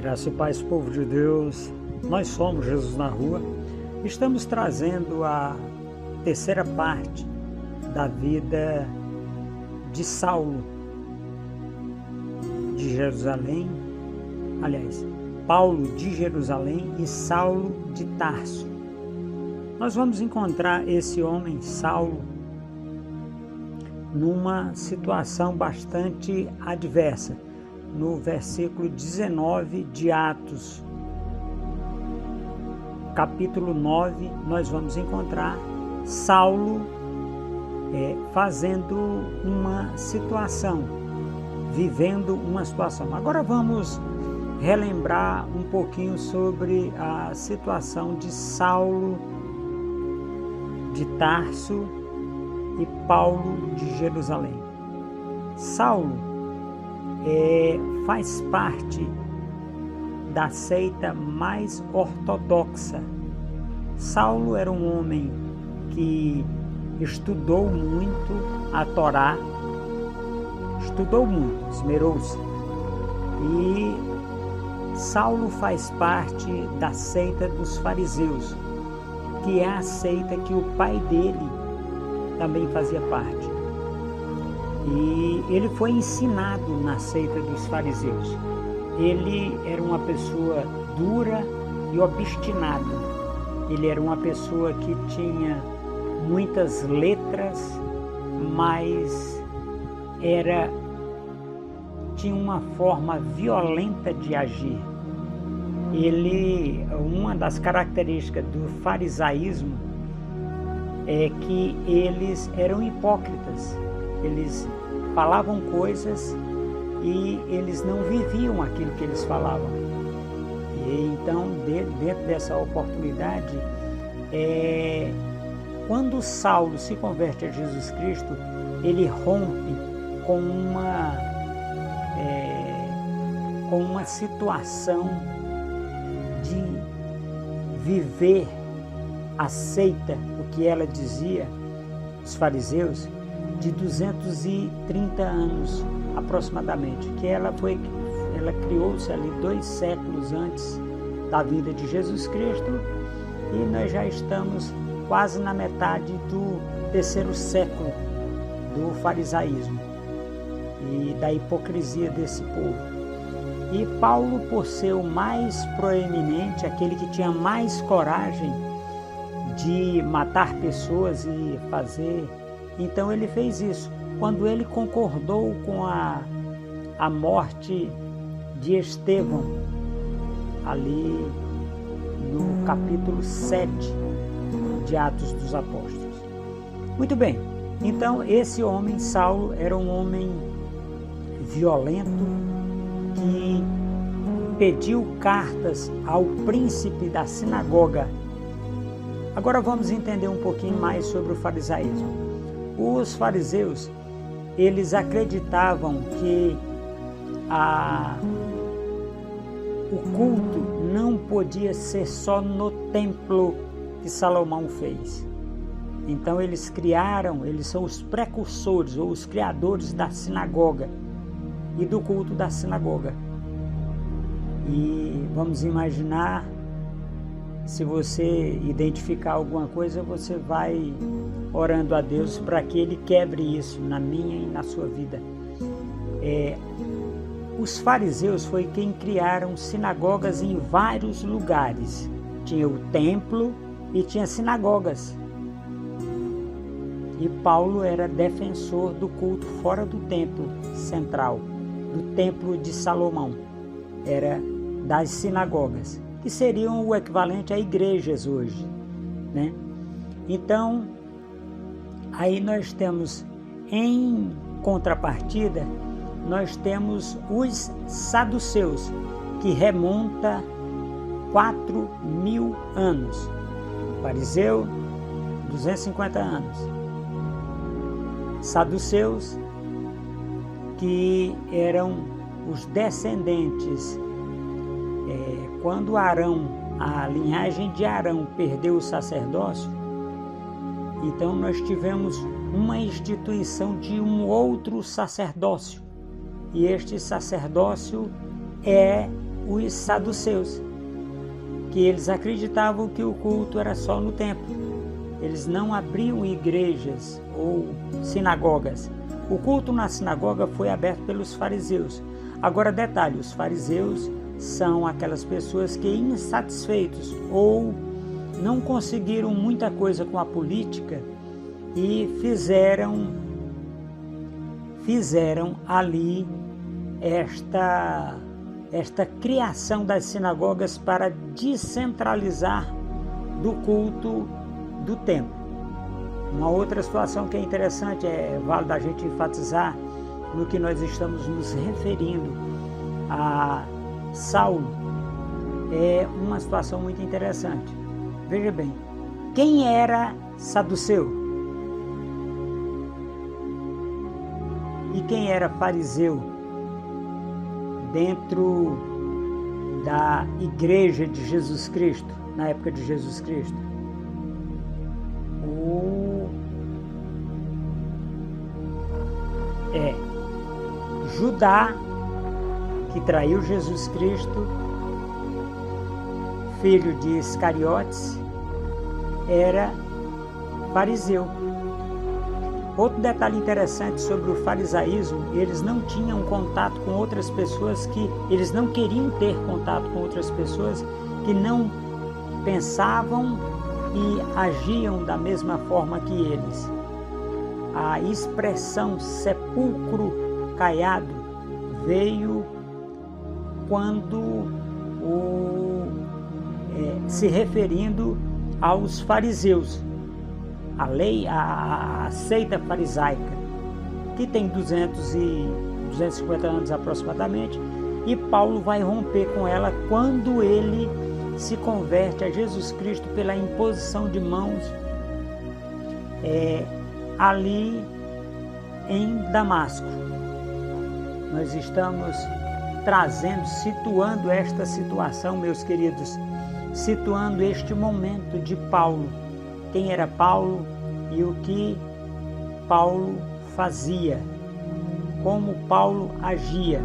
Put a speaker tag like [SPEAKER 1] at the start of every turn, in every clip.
[SPEAKER 1] Graça e paz, povo de Deus. Nós somos Jesus na Rua. Estamos trazendo a terceira parte da vida de Saulo de Jerusalém, Paulo de Jerusalém e Saulo de Tarso. Nós vamos encontrar esse homem, Saulo, numa situação bastante adversa. No versículo 19 de Atos, capítulo 9, nós vamos encontrar Saulo fazendo uma situação, vivendo uma situação. Agora vamos relembrar um pouquinho sobre a situação de Saulo de Tarso e Paulo de Jerusalém. Saulo faz parte da seita mais ortodoxa. Saulo era um homem que estudou muito a Torá, esmerou-se. E Saulo faz parte da seita dos fariseus, que é a seita que o pai dele também fazia parte. E ele foi ensinado na seita dos fariseus. Ele era uma pessoa dura e obstinada. Ele era uma pessoa que tinha muitas letras, mas tinha uma forma violenta de agir. Uma das características do farisaísmo é que eles eram hipócritas. Eles falavam coisas e eles não viviam aquilo que eles falavam. E então, dentro dessa oportunidade, quando Saulo se converte a Jesus Cristo, ele rompe com uma situação de viver a seita, o que ela dizia, os fariseus, de 230 anos aproximadamente, que ela criou-se ali 2 séculos antes da vinda de Jesus Cristo, e nós já estamos quase na metade do 3º século do farisaísmo e da hipocrisia desse povo. E Paulo, por ser o mais proeminente, aquele que tinha mais coragem de matar pessoas e fazer, então ele fez isso. Quando ele concordou com a morte de Estevão, ali no capítulo 7 de Atos dos Apóstolos. Muito bem, então esse homem, Saulo, era um homem violento que pediu cartas ao príncipe da sinagoga. Agora vamos entender um pouquinho mais sobre o farisaísmo. Os fariseus, eles acreditavam que o culto não podia ser só no templo que Salomão fez. Então eles são os precursores ou os criadores da sinagoga e do culto da sinagoga. E vamos imaginar, se você identificar alguma coisa, você vai orando a Deus para que Ele quebre isso na minha e na sua vida. Os fariseus foi quem criaram sinagogas em vários lugares. Tinha o templo e tinha sinagogas. E Paulo era defensor do culto fora do templo central, do templo de Salomão. Era das sinagogas, que seriam o equivalente a igrejas hoje, né? Então, aí nós temos, em contrapartida, nós temos os saduceus, que remonta 4.000 anos. Fariseu, 250 anos. Saduceus, que eram os descendentes. Quando a linhagem de Arão perdeu o sacerdócio, então nós tivemos uma instituição de um outro sacerdócio. E este sacerdócio é os saduceus, que eles acreditavam que o culto era só no templo. Eles não abriam igrejas ou sinagogas. O culto na sinagoga foi aberto pelos fariseus. Agora, detalhe, os fariseus são aquelas pessoas que, insatisfeitos ou não conseguiram muita coisa com a política, e fizeram ali esta criação das sinagogas para descentralizar do culto do templo. Uma outra situação que é interessante, é válido a gente enfatizar no que nós estamos nos referindo a Saulo, é uma situação muito interessante. Veja bem, quem era saduceu? E quem era fariseu dentro da igreja de Jesus Cristo, na época de Jesus Cristo? Judá, que traiu Jesus Cristo, filho de Iscariotes, era fariseu. Outro detalhe interessante sobre o farisaísmo, eles não tinham contato com outras pessoas, eles não queriam ter contato com outras pessoas que não pensavam e agiam da mesma forma que eles. A expressão sepulcro caiado veio quando se referindo aos fariseus. A lei, a seita farisaica, que tem 250 anos aproximadamente, e Paulo vai romper com ela quando ele se converte a Jesus Cristo pela imposição de mãos ali em Damasco. Nós estamos situando esta situação, meus queridos, situando este momento de Paulo. Quem era Paulo e o que Paulo fazia, como Paulo agia,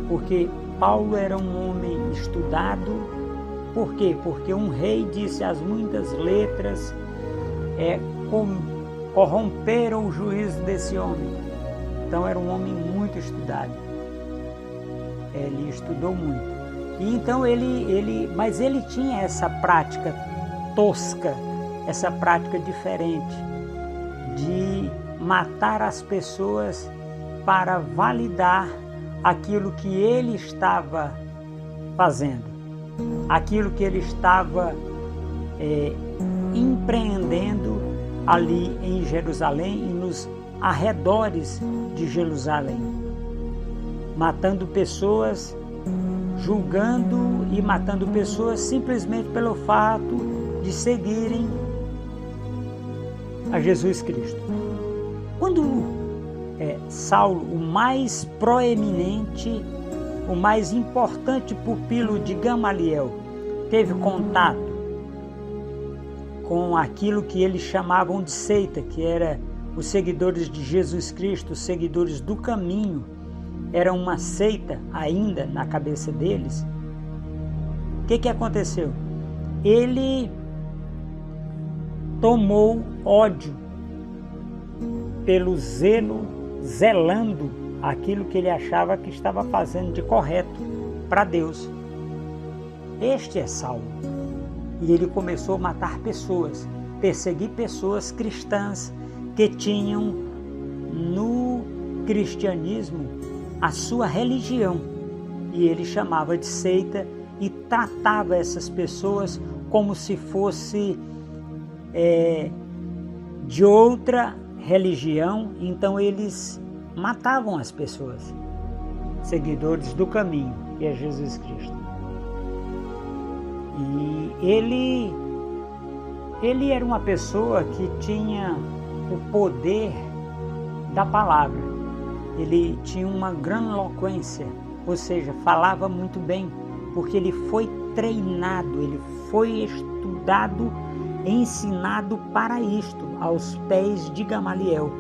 [SPEAKER 1] porque Paulo era um homem estudado. Por quê? Porque um rei disse as muitas letras corromperam o juízo desse homem. Então era um homem muito estudado. Ele estudou muito. E então mas ele tinha essa prática tosca, essa prática diferente de matar as pessoas para validar aquilo que ele estava fazendo, aquilo que ele estava empreendendo ali em Jerusalém e nos arredores de Jerusalém, matando pessoas, julgando e matando pessoas simplesmente pelo fato de seguirem a Jesus Cristo. Quando Saulo, o mais proeminente, o mais importante pupilo de Gamaliel, teve contato com aquilo que eles chamavam de seita, que era os seguidores de Jesus Cristo, os seguidores do caminho, era uma seita ainda na cabeça deles. O que aconteceu? Ele tomou ódio pelo zelando aquilo que ele achava que estava fazendo de correto para Deus. Este é Saulo. E ele começou a matar pessoas, perseguir pessoas cristãs que tinham no cristianismo a sua religião. E ele chamava de seita e tratava essas pessoas como se fosse de outra religião. Então eles matavam as pessoas, seguidores do caminho, que é Jesus Cristo. E ele era uma pessoa que tinha o poder da palavra. Ele tinha uma grandiloquência, ou seja, falava muito bem, porque ele foi treinado, ele foi estudado, ensinado para isto, aos pés de Gamaliel.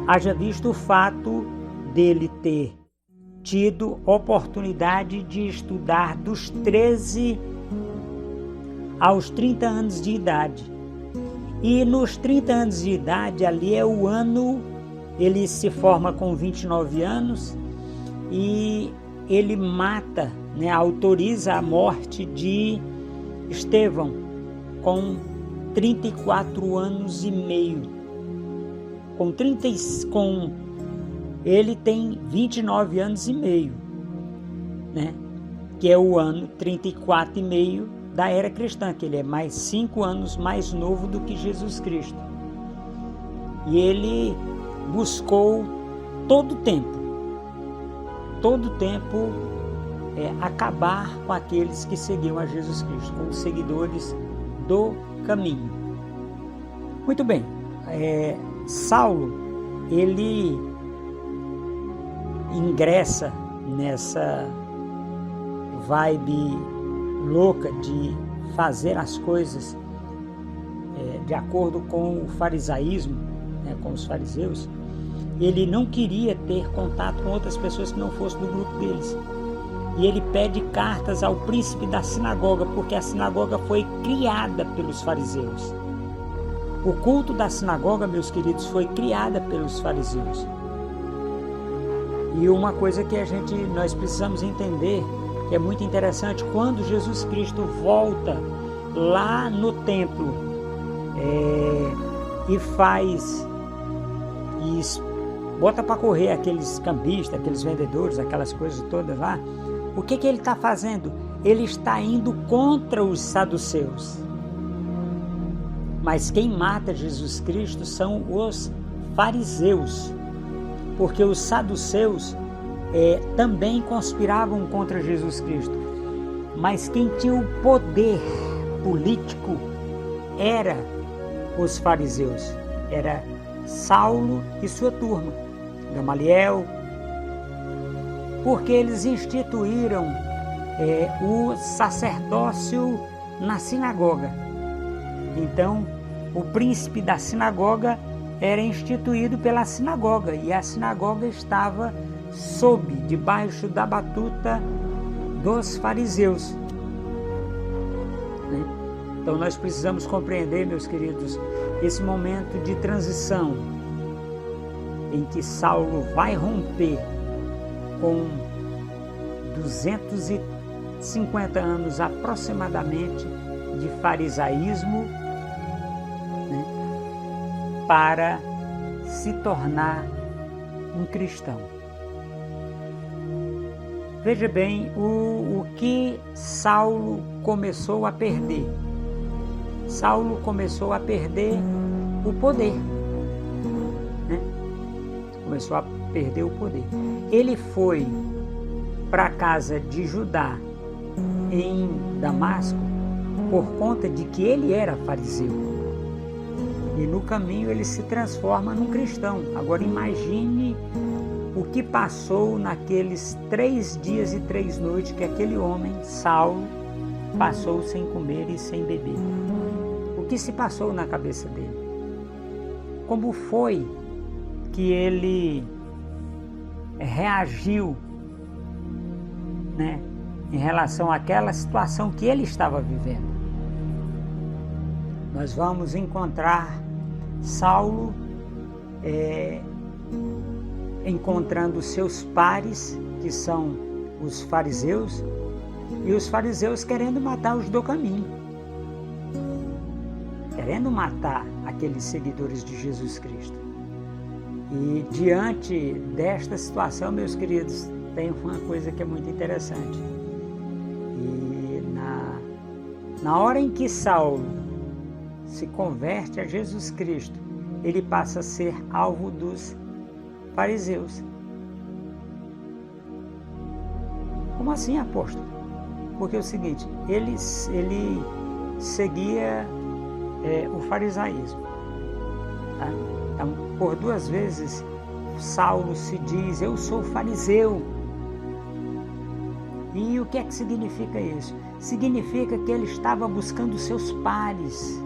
[SPEAKER 1] Haja visto o fato dele ter tido oportunidade de estudar dos 13 aos 30 anos de idade. E nos 30 anos de idade, ali é o ano, ele se forma com 29 anos e ele mata, autoriza a morte de Estevão com 34 anos e meio. Ele tem 29 anos e meio, que é o ano 34 e meio da era cristã, que ele é mais 5 anos mais novo do que Jesus Cristo. E ele buscou todo o tempo acabar com aqueles que seguiam a Jesus Cristo, com os seguidores do caminho. Muito bem, Saulo, ele ingressa nessa vibe louca de fazer as coisas de acordo com o farisaísmo, com os fariseus. Ele não queria ter contato com outras pessoas que não fossem do grupo deles. E ele pede cartas ao príncipe da sinagoga, porque a sinagoga foi criada pelos fariseus. O culto da sinagoga, meus queridos, foi criada pelos fariseus. E uma coisa que nós precisamos entender, que é muito interessante, quando Jesus Cristo volta lá no templo e bota para correr aqueles cambistas, aqueles vendedores, aquelas coisas todas lá, o que ele está fazendo? Ele está indo contra os saduceus. Mas quem mata Jesus Cristo são os fariseus, porque os saduceus também conspiravam contra Jesus Cristo. Mas quem tinha o poder político era os fariseus, era Saulo e sua turma, Gamaliel, porque eles instituíram o sacerdócio na sinagoga. Então, o príncipe da sinagoga era instituído pela sinagoga, e a sinagoga estava debaixo da batuta dos fariseus. Então nós precisamos compreender, meus queridos, esse momento de transição em que Saulo vai romper com 250 anos aproximadamente de farisaísmo, para se tornar um cristão. Veja bem o que Saulo começou a perder. Saulo começou a perder o poder. Começou a perder o poder. Ele foi para a casa de Judá em Damasco por conta de que ele era fariseu. E no caminho ele se transforma num cristão. Agora imagine o que passou naqueles 3 dias e 3 noites que aquele homem, Saulo, passou sem comer e sem beber. O que se passou na cabeça dele? Como foi que ele reagiu, em relação àquela situação que ele estava vivendo? Nós vamos encontrar Saulo encontrando seus pares, que são os fariseus, e os fariseus querendo matar os do caminho, querendo matar aqueles seguidores de Jesus Cristo. E diante desta situação, meus queridos, tem uma coisa que é muito interessante. E na hora em que Saulo se converte a Jesus Cristo, ele passa a ser alvo dos fariseus. Como assim, apóstolo? Porque é o seguinte, ele seguia o farisaísmo. Tá? Então, por 2 vezes, Saulo se diz: eu sou fariseu. E o que é que significa isso? Significa que ele estava buscando seus pares,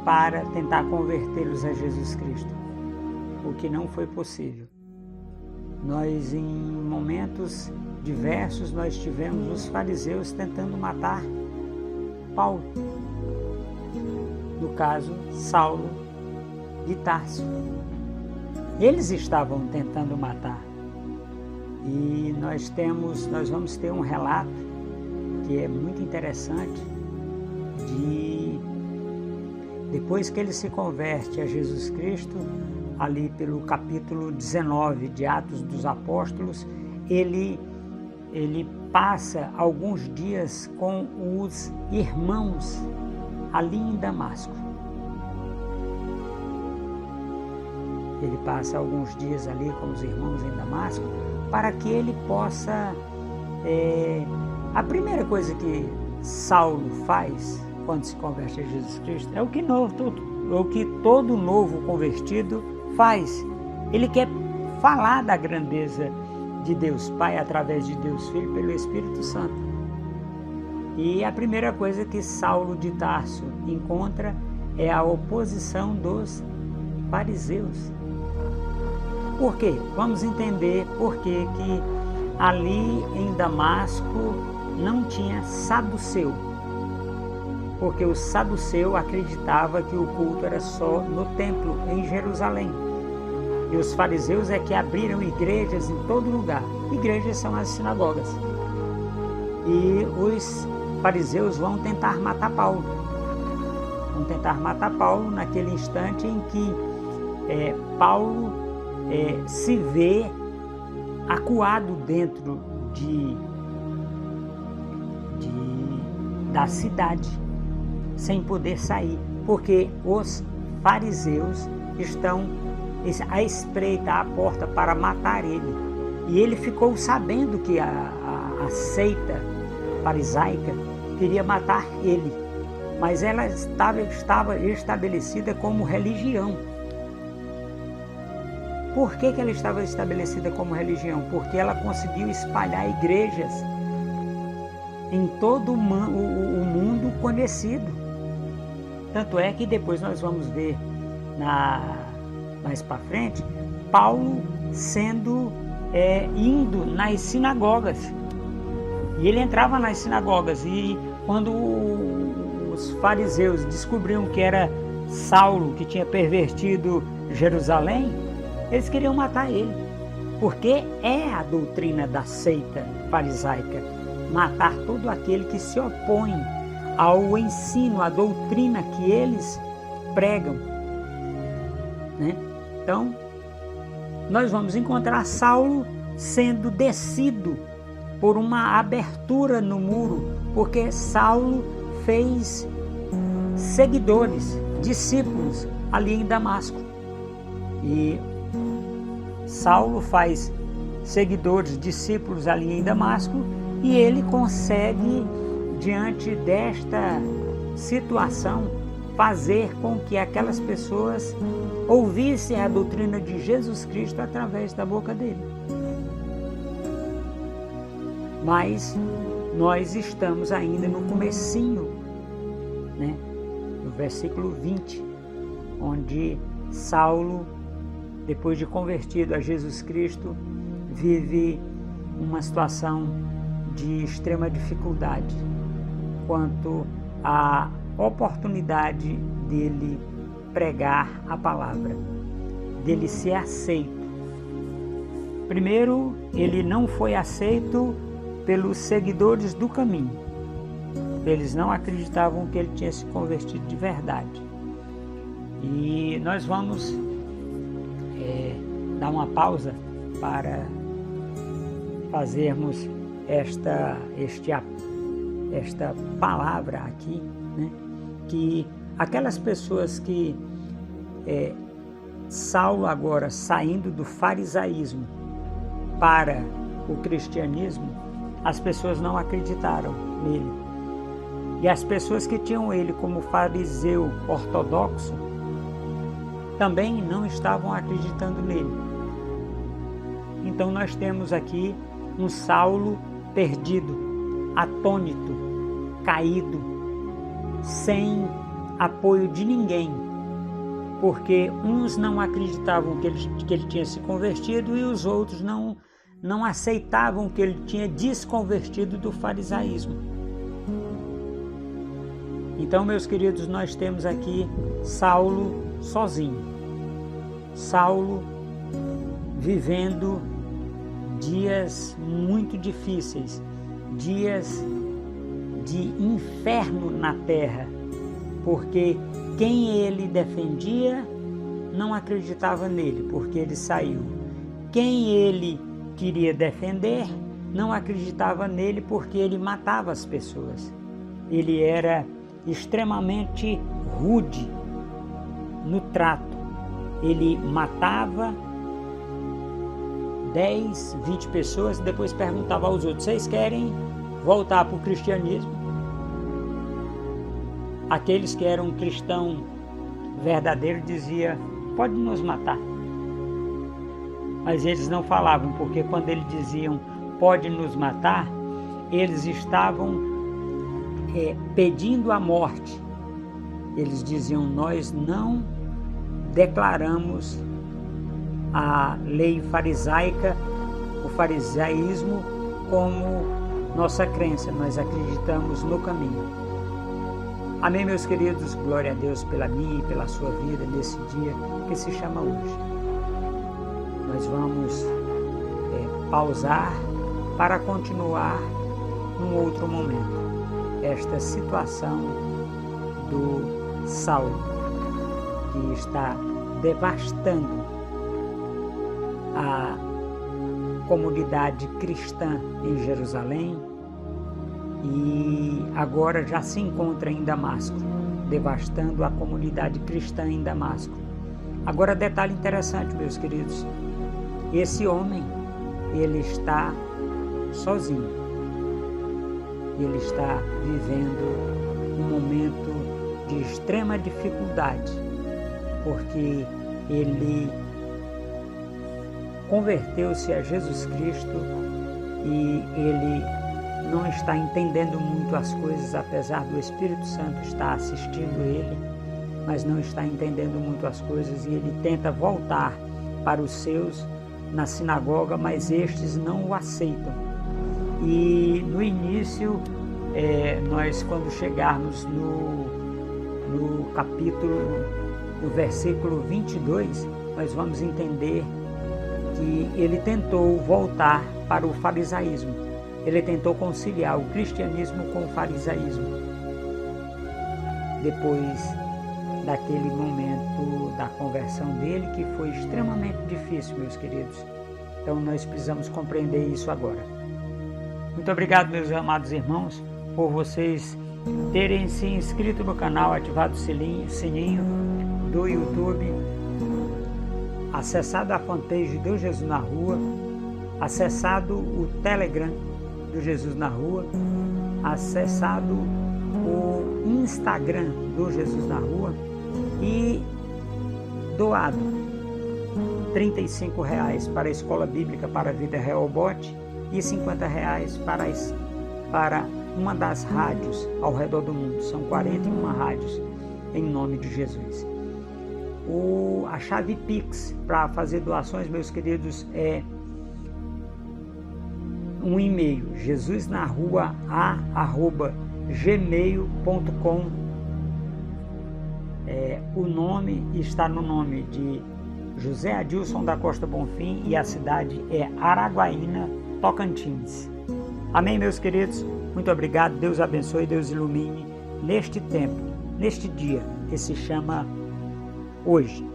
[SPEAKER 1] para tentar convertê-los a Jesus Cristo. o que não foi possível. Nós, em momentos diversos, nós tivemos os fariseus tentando matar Paulo. No caso, Saulo de Tarso. Eles estavam tentando matar. E nós vamos ter um relato que é muito interessante depois que ele se converte a Jesus Cristo, ali pelo capítulo 19 de Atos dos Apóstolos, ele passa alguns dias com os irmãos ali em Damasco. Ele passa alguns dias ali com os irmãos em Damasco para que ele possa... A primeira coisa que Saulo faz quando se converte a Jesus Cristo é o que todo novo convertido faz. Ele quer falar da grandeza de Deus Pai através de Deus Filho pelo Espírito Santo. E a primeira coisa que Saulo de Tarso encontra é a oposição dos fariseus. Por quê? Vamos entender por que ali em Damasco não tinha saduceu. Porque o saduceu acreditava que o culto era só no templo, em Jerusalém. E os fariseus é que abriram igrejas em todo lugar. Igrejas são as sinagogas. E os fariseus vão tentar matar Paulo. Vão tentar matar Paulo naquele instante em que Paulo se vê acuado dentro da cidade, sem poder sair, porque os fariseus estão à espreita à porta para matar ele. E ele ficou sabendo que a seita farisaica queria matar ele, mas ela estava estabelecida como religião. Por que ela estava estabelecida como religião? Porque ela conseguiu espalhar igrejas em todo o mundo conhecido. Tanto é que depois nós vamos ver mais para frente, Paulo indo nas sinagogas. E ele entrava nas sinagogas e quando os fariseus descobriam que era Saulo que tinha pervertido Jerusalém, eles queriam matar ele, porque é a doutrina da seita farisaica, matar todo aquele que se opõe ao ensino, à doutrina que eles pregam, né? Então, nós vamos encontrar Saulo sendo descido por uma abertura no muro, porque Saulo fez seguidores, discípulos ali em Damasco. E Saulo faz seguidores, discípulos ali em Damasco, e ele consegue, diante desta situação, fazer com que aquelas pessoas ouvissem a doutrina de Jesus Cristo através da boca dele. Mas nós estamos ainda no comecinho, né? No versículo 20, onde Saulo, depois de convertido a Jesus Cristo, vive uma situação de extrema dificuldade quanto à oportunidade dele pregar a palavra, dele ser aceito. Primeiro, ele não foi aceito pelos seguidores do caminho. Eles não acreditavam que ele tinha se convertido de verdade. E nós vamos dar uma pausa para fazermos esta palavra aqui, né? Que aquelas pessoas que Saulo agora saindo do farisaísmo para o cristianismo, as pessoas não acreditaram nele. E as pessoas que tinham ele como fariseu ortodoxo também não estavam acreditando nele. Então nós temos aqui um Saulo perdido, atônito, caído, sem apoio de ninguém. porque uns não acreditavam que ele tinha se convertido e os outros não aceitavam que ele tinha desconvertido do farisaísmo. Então, meus queridos, nós temos aqui Saulo sozinho. Saulo vivendo dias muito difíceis, dias de inferno na terra, porque quem ele defendia não acreditava nele, porque ele saiu. Quem ele queria defender não acreditava nele, porque ele matava as pessoas. Ele era extremamente rude no trato. Ele matava 10, 20 pessoas e depois perguntava aos outros: vocês querem voltar para o cristianismo? Aqueles que eram cristão verdadeiro diziam: pode nos matar. Mas eles não falavam, porque quando eles diziam pode nos matar, eles estavam pedindo a morte. Eles diziam: nós não declaramos a lei farisaica, o farisaísmo, como nossa crença, nós acreditamos no caminho. Amém, meus queridos? Glória a Deus pela minha e pela sua vida nesse dia que se chama hoje. Nós vamos pausar para continuar num outro momento esta situação do Saulo, que está devastando a comunidade cristã em Jerusalém e agora já se encontra em Damasco, devastando a comunidade cristã em Damasco. Agora, detalhe interessante, meus queridos, esse homem, ele está sozinho, ele está vivendo um momento de extrema dificuldade, porque ele converteu-se a Jesus Cristo e ele não está entendendo muito as coisas, apesar do Espírito Santo estar assistindo ele, mas não está entendendo muito as coisas, e ele tenta voltar para os seus na sinagoga, mas estes não o aceitam. E no início, nós quando chegarmos no capítulo, no versículo 22, nós vamos entender que ele tentou voltar para o farisaísmo. Ele tentou conciliar o cristianismo com o farisaísmo. Depois daquele momento da conversão dele, que foi extremamente difícil, meus queridos. Então nós precisamos compreender isso agora. Muito obrigado, meus amados irmãos, por vocês terem se inscrito no canal, ativado o sininho do YouTube, acessado a fanpage do Jesus na Rua, acessado o Telegram do Jesus na Rua, acessado o Instagram do Jesus na Rua e doado R$35 para a Escola Bíblica para a Vida Rehobote e R$50 para uma das rádios ao redor do mundo. São 41 rádios em nome de Jesus. A chave Pix para fazer doações, meus queridos, é um e-mail, jesusnarua@gmail.com. O nome está no nome de José Adilson da Costa Bonfim e a cidade é Araguaína, Tocantins. Amém, meus queridos? Muito obrigado, Deus abençoe, Deus ilumine neste tempo, neste dia que se chama hoje.